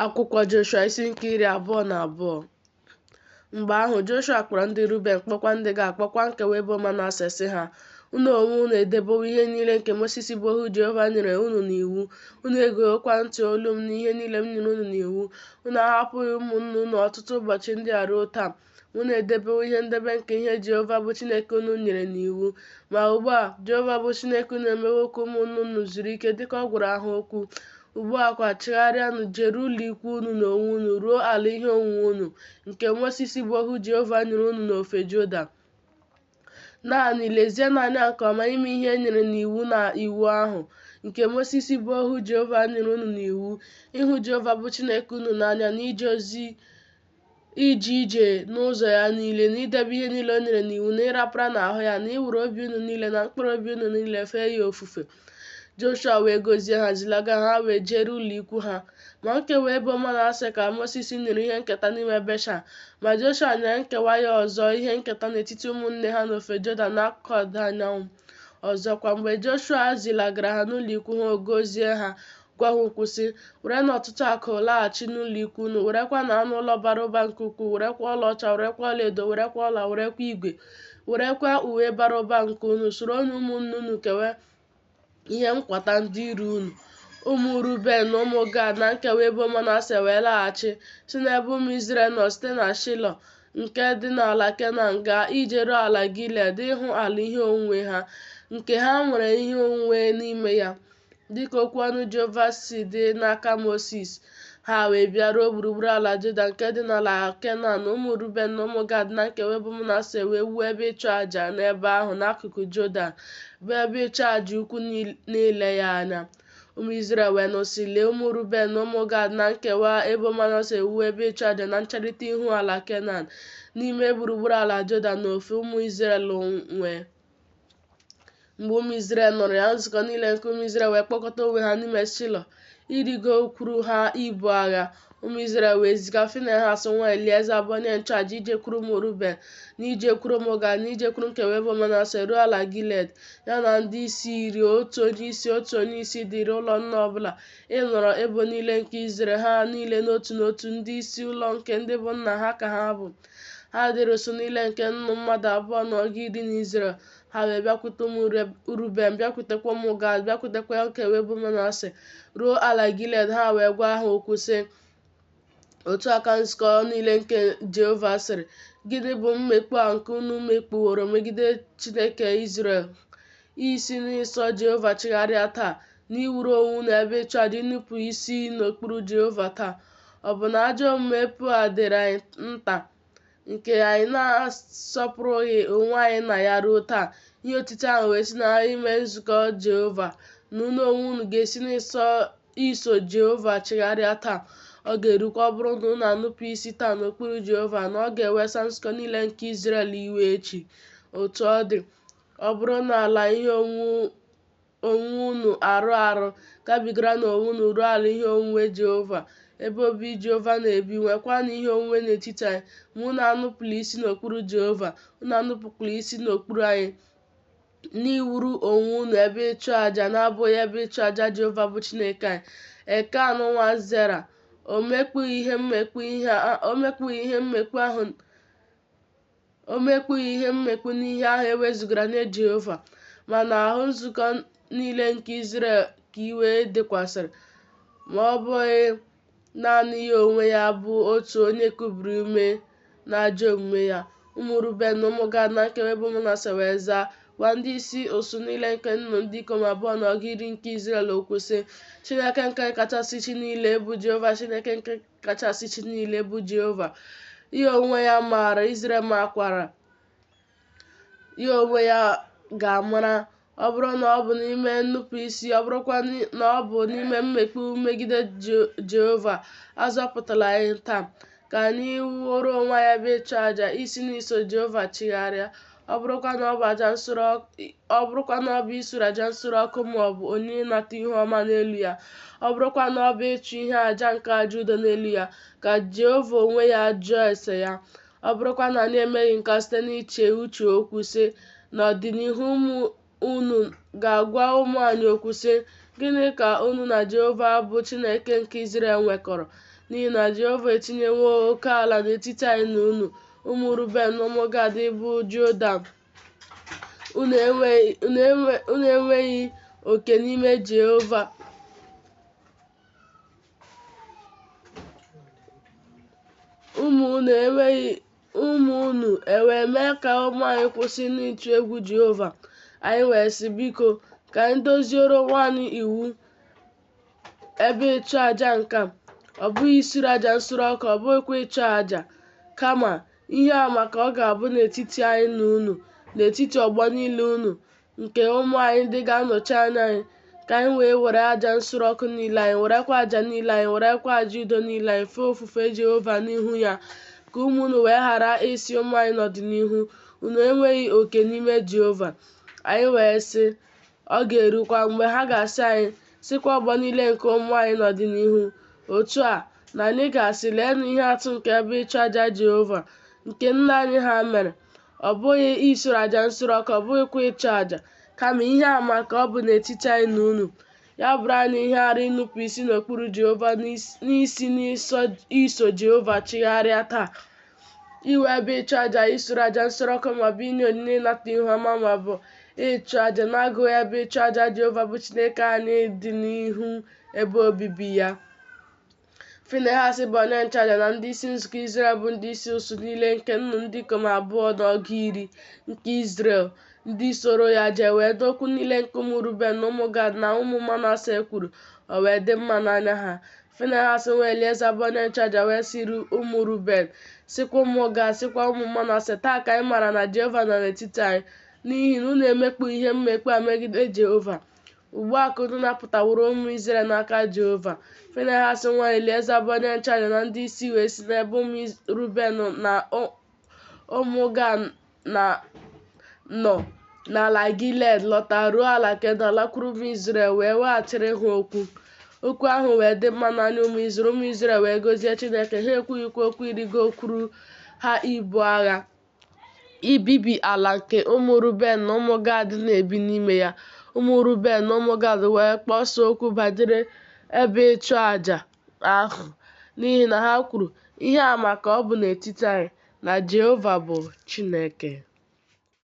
Akwụkwọ Joshua isi nke 22. Mgbe ahụ Joshua kpọrọ ndị Ruben kpọkwa ndị Gad kpọkwa nkewa ebo Manase sị ha, unu onwe unu edebowo ihe niile nke Moses bụ ohu Jehova nyere unu n'iwu. Unu egewokwa ntị olu m n'ihe niile m nyere unu n'iwu. Unu ahapụghị ụmụnne unu ọtụtụ ụbọchị ndị a ruo taa. Unu edebewo ihe ndebe nke ihe Jehova bụ Chineke unu nyere n'iwu. Ma ugbu a Jehova bụ Chineke unu emewo ka ụmụnne unu zuru ike dịka ọ gwara ha okwu. Ugbu a kwa chigharịanụ jere ụlọ ikwu unu n'onwe unu ruo ala ihe onwunwe unu nke Moses bụ ohu Jehova nyere unu n'ofe Jọdan. Naanị lezienụ anya nke ọma ime ihe e nyere n'iwu na iwu ahụ nke Moses bụ ohu Jehova nyere unu n'iwu, ịhụ Jehova bụ Chineke unu n'anya na ije ije n'ụzọ ya niile, na idebe ihe niile o nyere n'iwu, na ịrapara n'ahụ ya, na iwere obi unu niile na mkpụrụ obi unu niile fee ya ofufe. Joshua wee gọzie ha zilaga ha wee jere ụlọ ikwu ha. Ma nkewa ebo Manase ka Moses nyere ihe nketa n'ime Beshan, ma Joshua nyere nkewa ya ọzọ ihe nketa n'etiti ụmụnne ha n'ofe Jọdan n'akụkụ ọdịda anyanwụ. Ọzọkwa, mgbe Joshua zilagara ha n'ụlọ ikwu ha, o gọzie ha, gwa ha okwu sị, werenụ ọtụtụ akụ laghachi n'ụlọ ikwu unu, werekwa na anụ ụlọ bara ụba nke ukwuu, werekwa ọlaọcha, werekwa ọlaedo, werekwa ọla, werekwa igwe, werekwa uwe bara ụba nke unu. Soro na ụmụnne unu kewe ihe nkwata ndị iro unu. Ụmụ Ruben na ụmụ Gad na nkewa ebo Manase wee laghachi si n'ebe ụmụ Izrel nọ site na Shilo nke dị n'ala Kenan gaa ijeru ala Gilead ịhụ ala ihe onwunwe ha, nke ha nwere ihe onwunwe n'ime ya, dịka okwu ọnụ Jehova si dị n'aka Moses. Ha wee bịaruo gburugburu ala Juda nke dị n'ala Kenan. Na ụmụ Ruben na ụmụ Gad na nkewa ebo Manase wee wuo ebe ịchụ àjà n'ebe ahụ n'akụkụ Jọdan, bụ ebe ịchụ àjà ukwu n'ile ya anya. Ụmụ Izrel wee nụsị lee ụmụ Ruben na ụmụ Gad na nkewa ebo Manase wuo ebe ịchụ àjà na ncherịta ihu ala Kenan n'ime gburugburu ala Jọdan na ofe ụmụ Izrel nwee. Mgbe ụmụ Izrel nụrụ ya, nzukọ niile nke ụmụ Izrel wee kpọkọta onwe ha n'ime Shilo irigo kwuru ha ibu agha. Ụmụ Izrel wee ziga Finehas nwa Elieza bụ onye nchụaja ijekwuru ụmụ Ruben na ijekwuru ụmụ Gad na ijekwuru nkewa ebo Manase ruo ala Gilead, ya na ndị isi iri, otu onye isi dịrị ụlọ nna ọbụla, ịnọrọ ebo niile nke Izrel, ha niile n'otu n'otu, ndị isi ụlọ nke ndị bụ nna ha ka ha bụ. Ha dịrị ụsụ niile nke nnụ mmadụ abụọ na ọgụ iri n'Izrel. Ha wee bịakwute ụmụ Ruben, bịakwutekwa ụmụ Gad, bịakwutekwa nkewa ebo Manase ruo ala Gilead. Ha wee gwa ha okwu sị, otu aka nzukọ niile nke Jehova sịrị, gịnị bụ mmekpu a nke unu mekpuworo megide Chineke Izrel, isi n'ịsọ Jehova chigharịa taa, na iwuru onwe unu ebe ịchụ àjà ịnụpụ isi n'okpuru Jehova taa? Ọ bụ na ajọ omume pu a dịrị anyị nta, nke anyị na-asọpụrụghị onwe anyị na ya ruo taa? Ihe otiti ahụ wee si n'ime nzukọ Jehova, na unu onwe unu ga-esi n'iso Jehova chigharịa taa. Ọ ga-erukwa ọ bụrụ na unu anụpụ isi taa n'okpuru Jehova, na ọ ga-ewesa nzukọ niile nke Izrel iwe echi. Otu ọ dị, ọ bụrụ na ala ihe onwunwe unu arụ gabigara n'onwe unu ruo ala ihe onwunwe Jehova, ebe obi Jehova na-ebi, nwekwa na ihe onwunwe n'etiti anyị, ma unu anụpụla isi n'okpuru Jehova, unu anụpụkwala isi n'okpuru anyị, n'iwuru onwe unu ebe ịchụ àjà na-abụghị ebe ịchụ àjà Jehova bụ Chineke anyị. Ekan nwa Zera o mekpughị ihe mmekpu n'ihe ahụ ewezugara nye Jehova, ma n'ahụ nzukọ niile nke Izrel ka iwe dịkwasịrị, ma ọ bụghị naanị ya onwe ya bụ otu onye kubiri ume na ajọ omume ya. Ụmụ Ruben na ụmụ Gad na nkewa ebo Manase wee zaa gwa ndị isi ụsụ niile nke nnụnụ ndị ikom abụọ na ọgụ iri nke Izrel okwu sị, Chineke nke kachasị chi niile bụ Jehova, Chineke nke kachasị chi niile bụ Jehova. Ya onwe ya maara, Izrel makwara, ya onwe ya ga-amara. Ọ bụrụ na ọ bụ n'ime nnupụ isi, ọ bụrụkwa na ọ bụ n'ime mmekpu megide Jehova, azọpụtala anyị taa, ka anyị wuoro onwe anyị ebe ịchụ àjà isi n'iso Jehova chigharịa. Ọ bụrụkwa na ọ bụ isuru àjà nsure ọkụ ma ọ bụ onyinye ịnata ihu ọma n'elu ya, ọ bụrụkwa na ọ bụ ịchụ ihe àjà nke aja udo n'elu ya, ka Jehova onwe ya jụọ ese ya. Ọ bụrụkwa na anyị emeghị nke site n'iche uche okwu sị, n'ọdịnihu ụmụ unu ga-agwa ụmụ anyị okwu sị, gịnị ka unu na Jehova bụ Chineke nke Izrel nwekọrọ? n'ihi na Jehova etinyewo oke ala n'etiti anyị na unu, ụmụ Ruben na ụmụ Gad bụ Jọdan. Unu enweghị oke n'ime Jehova. Ụmụ unu ewee mee ka ụmụ anyị kwụsị n'ịtụ egwu Jehova. Anyị wee sị, biko ka anyị doziere onwe anyị iwu ebe ịchụ aja nke a, ọ bụghị isuru aja nsure ọkụ, ọ bụghịkwa ịchụ aja, kama ihe àmà ka ọ ga-abụ n'etiti anyị na unu, n'etiti ọgbọ niile unu, nke ụmụ anyị ndị ga-anọchi anya anyị, ka anyị wee were aja nsure ọkụ niile anyị, werekwa aja niile anyị, werekwa aja udo niile anyị fee ofufe Jehova n'ihu ya, ka ụmụ unu wee ghara ịsị ụmụ anyị n'ọdịnihu, unu enweghị oke n'ime Jehova. Anyị wee sị, ọ ga-erukwa mgbe ha ga-asị anyị, sịkwa ọgbọ niile nke ụmụ anyị n'ọdịnihu, otu a na anyị ga-asị, leenụ ihe atụ nke ebe ịchụ aja Jehova nke nna anyị ha mere, ọ bụghị isuru aja nsure ọkụ, ọ bụghịkwa ịchụ aja, kama ihe àmà ka ọ bụ n'etiti anyị na unu. Ya bụrụ anyị ihe ara ịnụpụ isi n'okpuru Jehova, n'isi n'iso Jehova chigharịa taa, iwe ebe ịchụ aja, isuru aja nsure ọkụ, maọbụ inye onyinye ịnata ihu ọma, maọbụ ịchụ aja na-agụghị ebe ịchụ aja Jehova bụ Chineke anyị dị n'ihu ebe obibi ya. Finehas bụ onye nchụaja na ndị isi nzukọ Izrel bụ ndị isi usuu niile nke nnụnụ ndị ikom abụọ na ọgụ iri nke Izrel, ndị soro ya jee wee dokwu niile nke ụmụ Ruben na ụmụ Gad na ụmụ Manase kwuru, o wee dị mma n'anya ha. Finehas nwa Elieza bụ onye nchụaja wee sịrị ụmụ Ruben, sịkwa ụmụ Gad, sịkwa ụmụ Manase, taa ka anyị mara na Jehova nọ n'etiti anyị, n'ihi na unu emekpu ihe mmekpu a megide Jehova. Ugbu a ka unu napụtaworo ụmụ Izrel n'aka Jehova. Finehas nwa Elieza bụ onye nchụaja na ndị isi wee si n'ebe ụmụ Ruben na ụmụ Gad nọ n'ala Gilead lọta ruo ala Kenan, lakwuru ụmụ Izrel wee weghachiri ha okwu ahụ wee dị mma n'anya ụmụ Izrel. Ụmụ Izrel wee gọzie Chineke, ha ekwughịkwa okwu irigo kwuru ha ibu agha ibibi ala nke ụmụ Ruben na ụmụ Gad na-ebi n'ime ya. Ụmụ Ruben na ụmụ Gad wee kpọsaa okwu banyere ebe ịchụ aja ahụ, n'ihi na ha kwuru, ihe àmà ka ọ bụ n'etiti anyị na Jehova bụ Chineke.